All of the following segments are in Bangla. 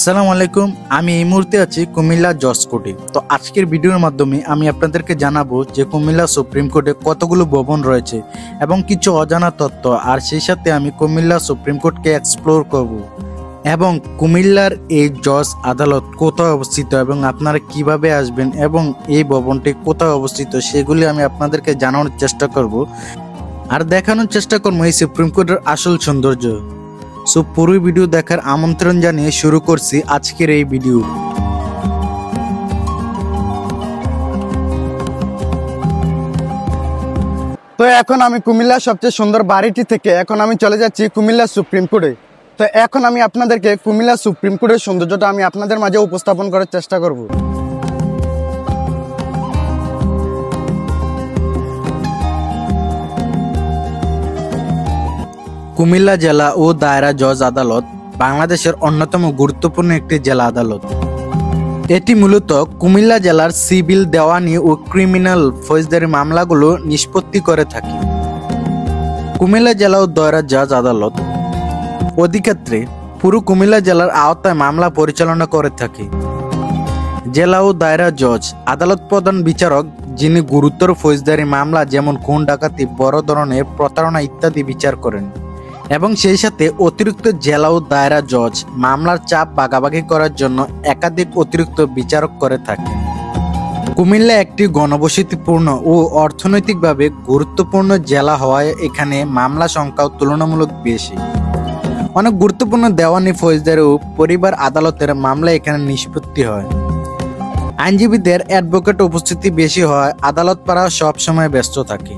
আসসালামু আলাইকুম। আমি এই মুহূর্তে আছি কুমিল্লা জজ কোর্টে। তো আজকের ভিডিওর মাধ্যমে আমি আপনাদেরকে জানাবো যে কুমিল্লা সুপ্রিম কোর্টে কতগুলো ভবন রয়েছে এবং কিছু অজানা তথ্য, আর সেই সাথে আমি কুমিল্লা সুপ্রিম কোর্টকে এক্সপ্লোর করব এবং কুমিল্লার এই জজ আদালত কোথায় অবস্থিত এবং আপনারা কিভাবে আসবেন এবং এই ভবনটি কোথায় অবস্থিত সেগুলি আমি আপনাদেরকে জানানোর চেষ্টা করব আর দেখানোর চেষ্টা করবো এই সুপ্রিম কোর্টের আসল সৌন্দর্য। সো পুরো ভিডিও দেখার আমন্ত্রণ জানিয়ে শুরু করছি আজকের এই ভিডিও। তো এখন আমি কুমিল্লার সবচেয়ে সুন্দর বাড়িটি থেকে এখন আমি চলে যাচ্ছি কুমিল্লা সুপ্রিম কোর্টে। তো এখন আমি আপনাদেরকে কুমিল্লা সুপ্রিম কোর্টের সৌন্দর্যটা আমি আপনাদের মাঝে উপস্থাপন করার চেষ্টা করব। কুমিল্লা জেলা ও দায়রা জজ আদালত বাংলাদেশের অন্যতম গুরুত্বপূর্ণ একটি জেলা আদালত। এটি মূলত কুমিল্লা জেলার সিভিল, দেওয়ানি ও ক্রিমিনাল ফৌজদারি মামলাগুলো নিষ্পত্তি করে থাকে। কুমিল্লা জেলা ও দায়রা জজ আদালত অধিক্ষেত্রে পুরো কুমিল্লা জেলার আওতায় মামলা পরিচালনা করে থাকে। জেলা ও দায়রা জজ আদালত প্রধান বিচারক, যিনি গুরুতর ফৌজদারি মামলা যেমন খুন, ডাকাতি, বড় ধরনের প্রতারণা ইত্যাদি বিচার করেন এবং সেই সাথে অতিরিক্ত জেলা ও দায়রা জজ মামলার চাপ ভাগাভাগি করার জন্য একাধিক অতিরিক্ত বিচারক করে থাকেন। কুমিল্লা একটি ঘনবসতিপূর্ণ ও অর্থনৈতিকভাবে গুরুত্বপূর্ণ জেলা হওয়ায় এখানে মামলা সংখ্যাও তুলনামূলক বেশি। অনেক গুরুত্বপূর্ণ দেওয়ানি, ফৌজদারি ও পরিবার আদালতের মামলা এখানে নিষ্পত্তি হয়। আইনজীবীদের অ্যাডভোকেট উপস্থিতি বেশি হয়, আদালত পাড়া সবসময় ব্যস্ত থাকে।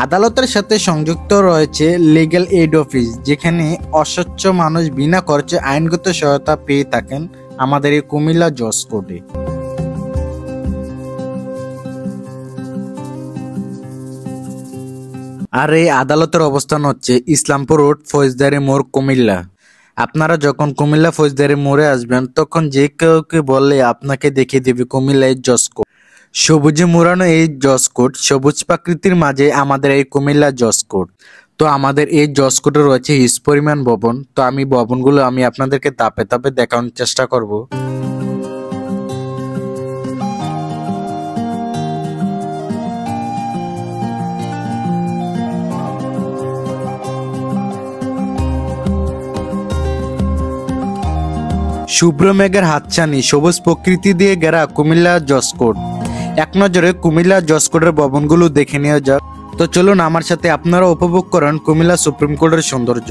আদালতের সাথে সংযুক্ত রয়েছে লিগ্যাল এইড অফিস, যেখানে অসচ্ছল মানুষ বিনা খরচে আইনগত সহায়তা পেয়ে থাকেন আমাদের এই কুমিল্লা জজ কোর্টে। আর এই আদালতের অবস্থান হচ্ছে ইসলামপুর রোড, ফৌজদারি মোড়, কুমিল্লা। আপনারা যখন কুমিল্লা ফৌজদারি মোড়ে আসবেন তখন যে কেউকে বললে আপনাকে দেখিয়ে দেবে কুমিল্লা এই জজ কোর্ট। সবুজে মোড়ানো এই জজ কোর্ট, সবুজ প্রাকৃতির মাঝে আমাদের এই কুমিল্লা জজ কোর্ট। তো আমাদের এই জজ কোর্টে রয়েছে হিউজ পরিমাণ ভবন। তো আমি ভবনগুলো আমি আপনাদেরকে ধাপে ধাপে দেখানোর চেষ্টা করব। শুভ্র মেঘের হাতছানি, সবুজ প্রকৃতি দিয়ে ঘেরা কুমিল্লা জজ কোর্ট। এক নজরে কুমিল্লা জজ কোর্টের ভবনগুলো দেখে নেওয়া যাক। তো চলুন আমার সাথে আপনারা উপভোগ করেন কুমিল্লা সুপ্রিম কোর্টের সৌন্দর্য।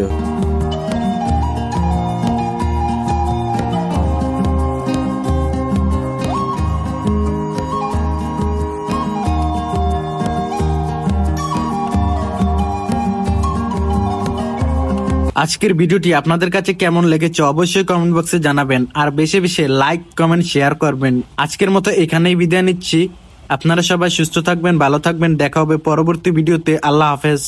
আজকের ভিডিওটি আপনাদের কাছে কেমন লেগেছে অবশ্যই কমেন্ট বক্সে জানাবেন, আর বেশি বেশি লাইক, কমেন্ট, শেয়ার করবেন। আজকের মতো এখানেই বিদায় নিচ্ছি। আপনারা সবাই সুস্থ থাকবেন, ভালো থাকবেন। দেখা হবে পরবর্তী ভিডিওতে। আল্লাহ হাফেজ।